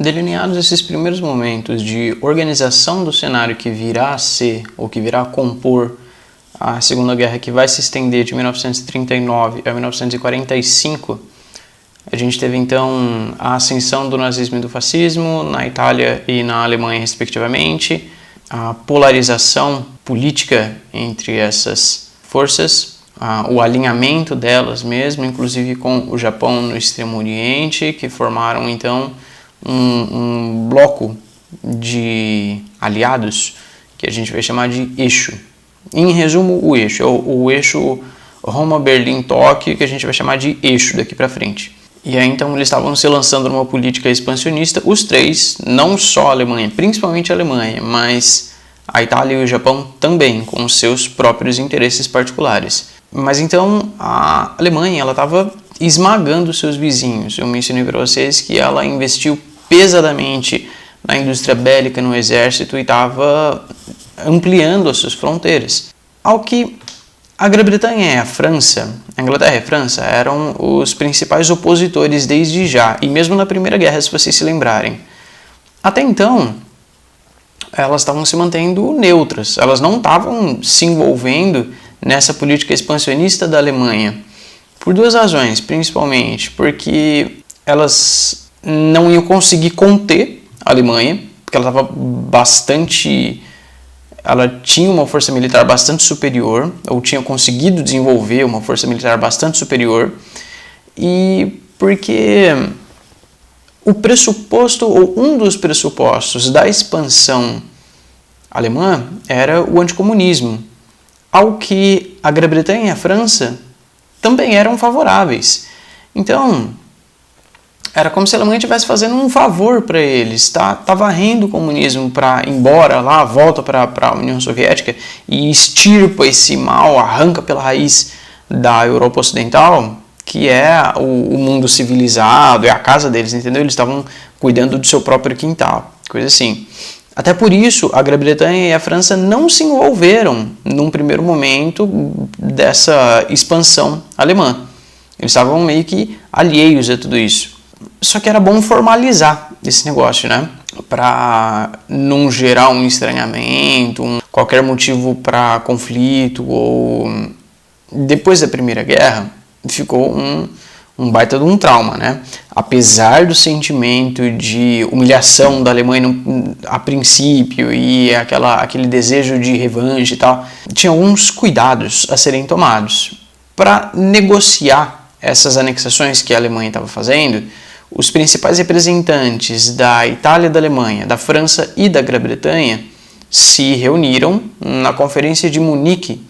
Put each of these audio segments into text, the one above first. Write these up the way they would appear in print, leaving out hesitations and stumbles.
Delineados esses primeiros momentos de organização do cenário que virá a ser, ou que virá a compor a Segunda Guerra, que vai se estender de 1939 a 1945, a gente teve então a ascensão do nazismo e do fascismo na Itália e na Alemanha, respectivamente, a polarização política entre essas forças, o alinhamento delas mesmo, inclusive com o Japão no Extremo Oriente, que formaram então um bloco de aliados que a gente vai chamar de eixo. Em resumo, o eixo Roma, Berlim, Tóquio, que a gente vai chamar de eixo daqui para frente. E aí então eles estavam se lançando numa política expansionista, os três, não só a Alemanha, principalmente a Alemanha, mas a Itália e o Japão também, com seus próprios interesses particulares. Mas então a Alemanha estava esmagando seus vizinhos. Eu mencionei para vocês que ela investiu pesadamente na indústria bélica, no exército, e estava ampliando as suas fronteiras. Ao que a Grã-Bretanha e a França, a Inglaterra e a França, eram os principais opositores desde já, e mesmo na Primeira Guerra, se vocês se lembrarem. Até então, elas estavam se mantendo neutras, elas não estavam se envolvendo nessa política expansionista da Alemanha, por duas razões, principalmente porque elas não iam conseguir conter a Alemanha, porque ela tinha uma força militar bastante superior, ou tinha conseguido desenvolver uma força militar bastante superior, e porque o pressuposto, ou um dos pressupostos da expansão alemã era o anticomunismo, ao que a Grã-Bretanha e a França também eram favoráveis. Então, era como se a Alemanha estivesse fazendo um favor para eles, tá varrendo o comunismo para ir embora lá, volta para a União Soviética e extirpa esse mal, arranca pela raiz da Europa Ocidental, que é o mundo civilizado, é a casa deles, entendeu? Eles estavam cuidando do seu próprio quintal, coisa assim. Até por isso, a Grã-Bretanha e a França não se envolveram num primeiro momento dessa expansão alemã. Eles estavam meio que alheios a tudo isso. Só que era bom formalizar esse negócio, né? Para não gerar um estranhamento, qualquer motivo para conflito. Ou depois da Primeira Guerra, ficou um baita de um trauma, né? Apesar do sentimento de humilhação da Alemanha a princípio e aquele desejo de revanche e tal, tinha alguns cuidados a serem tomados. Para negociar essas anexações que a Alemanha estava fazendo, os principais representantes da Itália e da Alemanha, da França e da Grã-Bretanha se reuniram na Conferência de Munique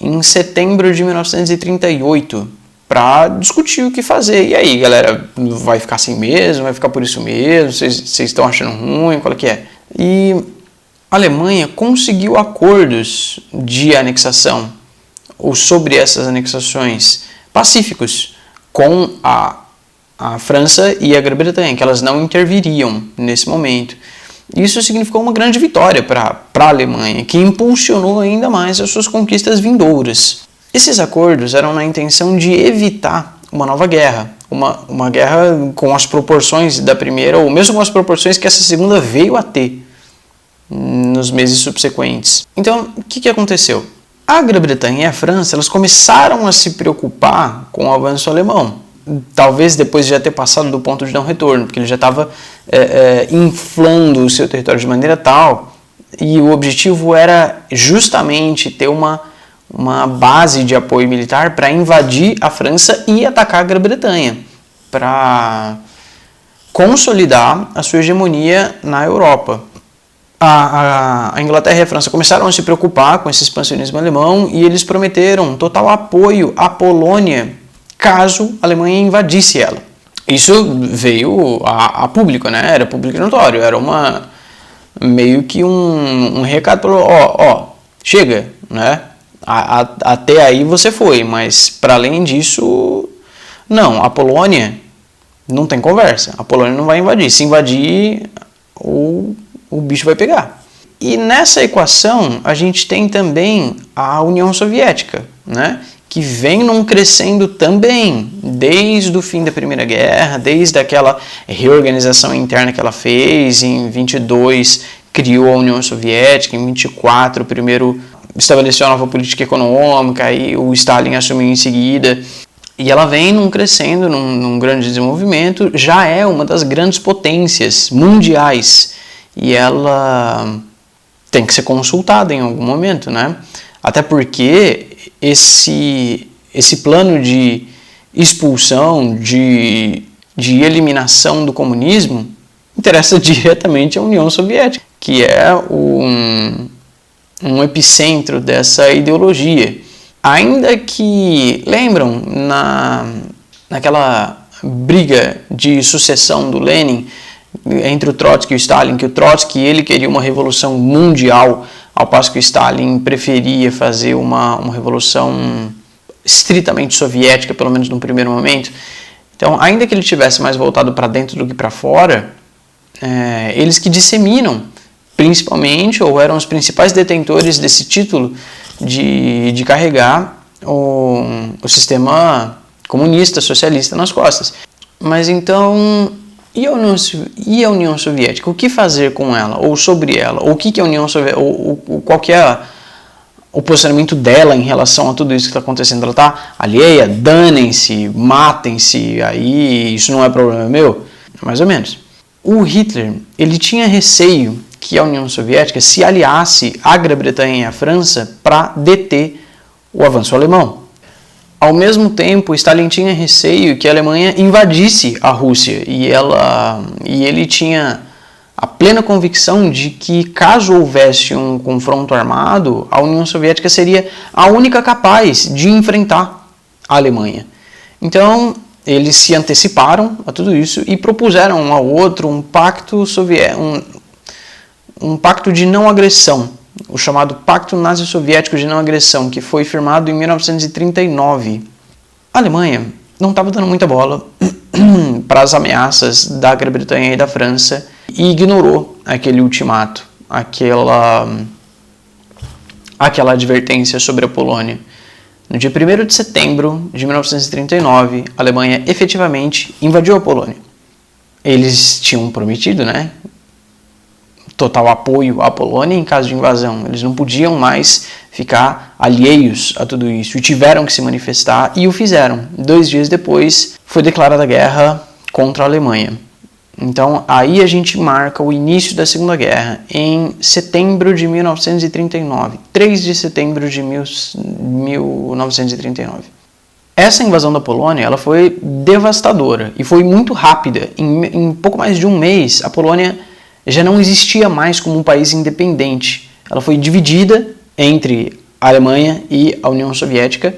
em setembro de 1938 para discutir o que fazer. E aí, galera, vai ficar assim mesmo? Vai ficar por isso mesmo? Vocês estão achando ruim? Qual que é? E a Alemanha conseguiu acordos de anexação, ou sobre essas anexações, pacíficos com a França e a Grã-Bretanha, que elas não interviriam nesse momento. Isso significou uma grande vitória para a Alemanha, que impulsionou ainda mais as suas conquistas vindouras. Esses acordos eram na intenção de evitar uma nova guerra, uma guerra com as proporções da primeira, ou mesmo com as proporções que essa segunda veio a ter nos meses subsequentes. Então, o que aconteceu? A Grã-Bretanha e a França, elas começaram a se preocupar com o avanço alemão. Talvez depois de já ter passado do ponto de não retorno, porque ele já estava inflando o seu território de maneira tal, e o objetivo era justamente ter uma base de apoio militar para invadir a França e atacar a Grã-Bretanha, para consolidar a sua hegemonia na Europa. A Inglaterra e a França começaram a se preocupar com esse expansionismo alemão e eles prometeram total apoio à Polônia caso a Alemanha invadisse ela. Isso veio a público, né? Era público e notório, era meio que um recado para chega, né? Até aí você foi, mas para além disso, não, a Polônia não tem conversa, a Polônia não vai invadir, se invadir o bicho vai pegar. E nessa equação a gente tem também a União Soviética, né? que vem num crescendo também, desde o fim da Primeira Guerra, desde aquela reorganização interna que ela fez, em 22 criou a União Soviética, em 24 primeiro estabeleceu a nova política econômica, e o Stalin assumiu em seguida, e ela vem num crescendo, num grande desenvolvimento, já é uma das grandes potências mundiais, e ela tem que ser consultada em algum momento, né? Até porque esse plano de expulsão, de eliminação do comunismo, interessa diretamente à União Soviética, que é um epicentro dessa ideologia. Ainda que, lembram, naquela briga de sucessão do Lenin entre o Trotsky e o Stalin, que o Trotsky ele queria uma revolução mundial, ao passo que o Stalin preferia fazer uma revolução estritamente soviética, pelo menos no primeiro momento. Então, ainda que ele tivesse mais voltado para dentro do que para fora, eles que disseminam, principalmente, ou eram os principais detentores desse título de carregar o sistema comunista, socialista nas costas. Mas então, e a União Soviética? O que fazer com ela? Ou sobre ela? Ou o que é a União Soviética? Qual que é o posicionamento dela em relação a tudo isso que está acontecendo? Ela está alheia? Danem-se, matem-se, aí isso não é problema meu? Mais ou menos. O Hitler, ele tinha receio que a União Soviética se aliasse à Grã-Bretanha e à França para deter o avanço alemão. Ao mesmo tempo, Stalin tinha receio que a Alemanha invadisse a Rússia, e ele tinha a plena convicção de que, caso houvesse um confronto armado, a União Soviética seria a única capaz de enfrentar a Alemanha. Então, eles se anteciparam a tudo isso e propuseram um ao outro um pacto um pacto de não agressão, o chamado Pacto Nazi-Soviético de Não Agressão, que foi firmado em 1939. A Alemanha não estava dando muita bola para as ameaças da Grã-Bretanha e da França e ignorou aquele ultimato, aquela advertência sobre a Polônia. No dia 1º de setembro de 1939, a Alemanha efetivamente invadiu a Polônia. Eles tinham prometido, né, total apoio à Polônia em caso de invasão. Eles não podiam mais ficar alheios a tudo isso e tiveram que se manifestar, e o fizeram. 2 dias depois foi declarada a guerra contra a Alemanha. Então aí a gente marca o início da Segunda Guerra, em setembro de 1939, 3 de setembro de 1939. Essa invasão da Polônia ela foi devastadora e foi muito rápida. Em pouco mais de um mês, a Polônia já não existia mais como um país independente. Ela foi dividida entre a Alemanha e a União Soviética.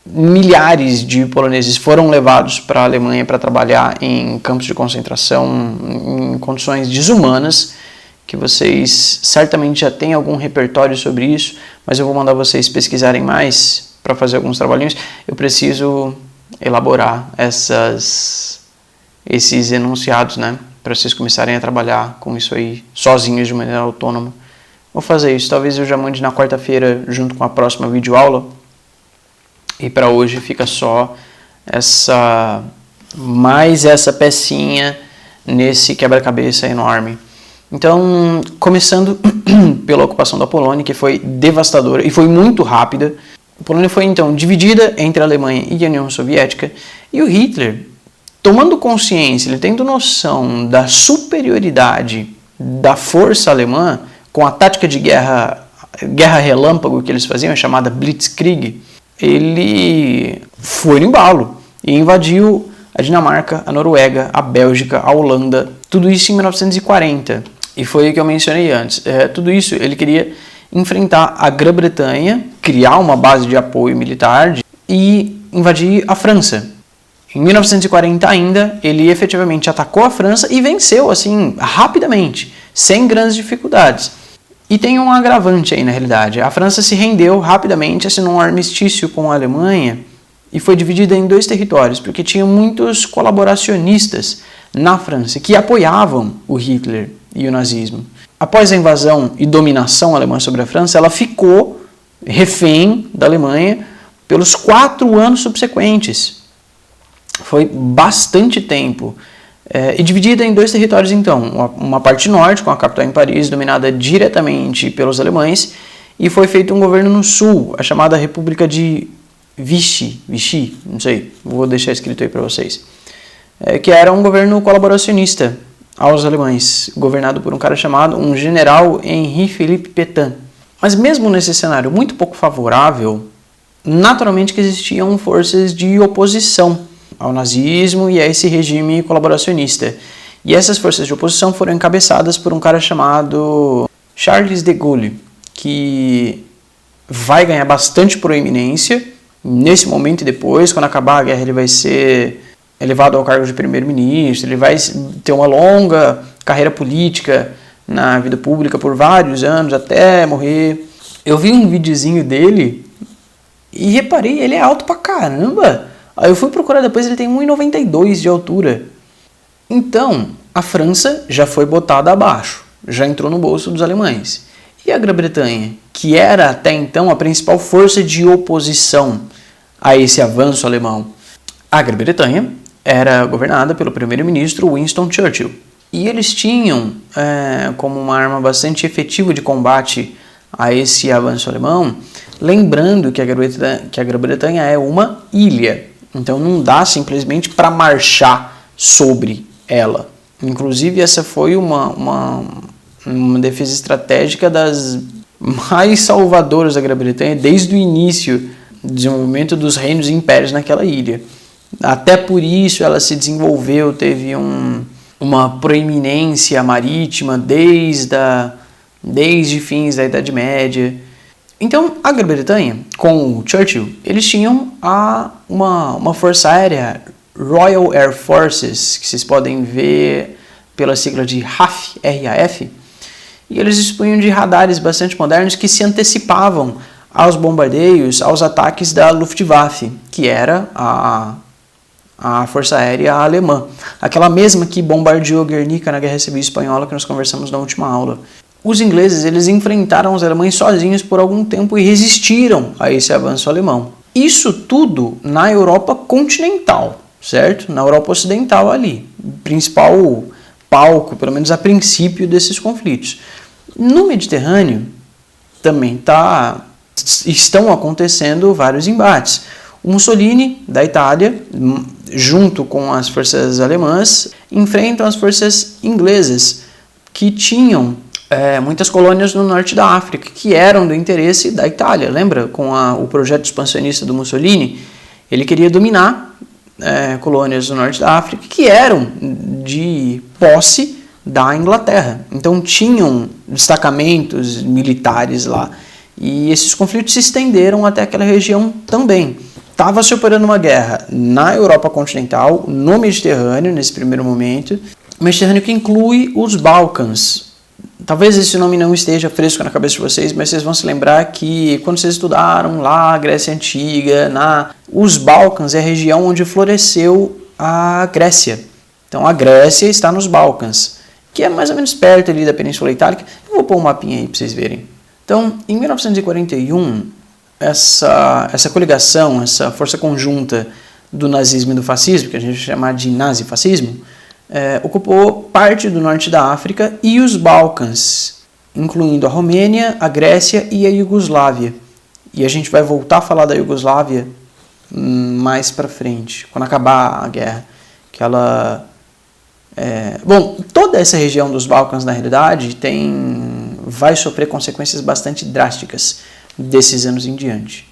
Milhares de poloneses foram levados para a Alemanha para trabalhar em campos de concentração, em condições desumanas, que vocês certamente já têm algum repertório sobre isso, mas eu vou mandar vocês pesquisarem mais para fazer alguns trabalhinhos. Eu preciso elaborar esses enunciados, né? Para vocês começarem a trabalhar com isso aí sozinhos de maneira autônoma. Vou fazer isso, talvez eu já mande na quarta-feira junto com a próxima videoaula. E para hoje fica só mais essa pecinha nesse quebra-cabeça enorme. Então, começando pela ocupação da Polônia, que foi devastadora e foi muito rápida. A Polônia foi então dividida entre a Alemanha e a União Soviética, e o Hitler, tomando consciência, ele tendo noção da superioridade da força alemã, com a tática de guerra relâmpago que eles faziam, a chamada Blitzkrieg, ele foi no embalo e invadiu a Dinamarca, a Noruega, a Bélgica, a Holanda, tudo isso em 1940. E foi o que eu mencionei antes. Tudo isso ele queria enfrentar a Grã-Bretanha, criar uma base de apoio militar e invadir a França. Em 1940 ainda, ele efetivamente atacou a França e venceu, assim, rapidamente, sem grandes dificuldades. E tem um agravante aí, na realidade. A França se rendeu rapidamente, assinou um armistício com a Alemanha e foi dividida em 2 territórios, porque tinha muitos colaboracionistas na França que apoiavam o Hitler e o nazismo. Após a invasão e dominação alemã sobre a França, ela ficou refém da Alemanha pelos 4 anos subsequentes. Foi bastante tempo. E dividida em 2 territórios, então. Uma parte norte, com a capital em Paris, dominada diretamente pelos alemães, e foi feito um governo no sul, a chamada República de Vichy, não sei, vou deixar escrito aí para vocês, que era um governo colaboracionista aos alemães, governado por um cara chamado, um general Henri-Philippe Pétain. Mas mesmo nesse cenário muito pouco favorável, naturalmente que existiam forças de oposição ao nazismo e a esse regime colaboracionista. E essas forças de oposição foram encabeçadas por um cara chamado Charles de Gaulle, que vai ganhar bastante proeminência nesse momento e depois. Quando acabar a guerra, ele vai ser elevado ao cargo de primeiro-ministro, ele vai ter uma longa carreira política na vida pública por vários anos, até morrer. Eu vi um videozinho dele e reparei, ele é alto pra caramba. Aí eu fui procurar depois, ele tem 1,92 de altura. Então, a França já foi botada abaixo, já entrou no bolso dos alemães. E a Grã-Bretanha, que era até então a principal força de oposição a esse avanço alemão? A Grã-Bretanha era governada pelo primeiro-ministro Winston Churchill. E eles tinham como uma arma bastante efetiva de combate a esse avanço alemão, lembrando que a Grã-Bretanha é uma ilha. Então não dá simplesmente para marchar sobre ela. Inclusive essa foi uma defesa estratégica das mais salvadoras da Grã-Bretanha desde o início do desenvolvimento dos reinos e impérios naquela ilha. Até por isso ela se desenvolveu, teve uma proeminência marítima desde fins da Idade Média. Então, a Grã-Bretanha, com o Churchill, eles tinham uma força aérea, Royal Air Forces, que vocês podem ver pela sigla de RAF, R-A-F, e eles dispunham de radares bastante modernos que se antecipavam aos bombardeios, aos ataques da Luftwaffe, que era a força aérea alemã, aquela mesma que bombardeou Guernica na Guerra Civil Espanhola, que nós conversamos na última aula. Os ingleses, eles enfrentaram os alemães sozinhos por algum tempo e resistiram a esse avanço alemão. Isso tudo na Europa continental, certo? Na Europa ocidental ali, principal palco, pelo menos a princípio, desses conflitos. No Mediterrâneo também estão acontecendo vários embates. O Mussolini, da Itália, junto com as forças alemãs, enfrentam as forças inglesas, que tinham muitas colônias no norte da África, que eram do interesse da Itália. Lembra? Com o projeto expansionista do Mussolini, ele queria dominar colônias do norte da África que eram de posse da Inglaterra. Então tinham destacamentos militares lá. E esses conflitos se estenderam até aquela região também. Estava se operando uma guerra na Europa continental, no Mediterrâneo, nesse primeiro momento. O Mediterrâneo que inclui os Balcãs. Talvez esse nome não esteja fresco na cabeça de vocês, mas vocês vão se lembrar que quando vocês estudaram lá a Grécia Antiga, os Balcãs é a região onde floresceu a Grécia. Então a Grécia está nos Balcãs, que é mais ou menos perto ali da Península Itálica. Eu vou pôr um mapinha aí para vocês verem. Então, em 1941, essa coligação, essa força conjunta do nazismo e do fascismo, que a gente vai chamar de nazifascismo, ocupou parte do norte da África e os Balcãs, incluindo a Romênia, a Grécia e a Iugoslávia. E a gente vai voltar a falar da Iugoslávia mais para frente, quando acabar a guerra. Toda essa região dos Balcãs, na realidade, vai sofrer consequências bastante drásticas desses anos em diante.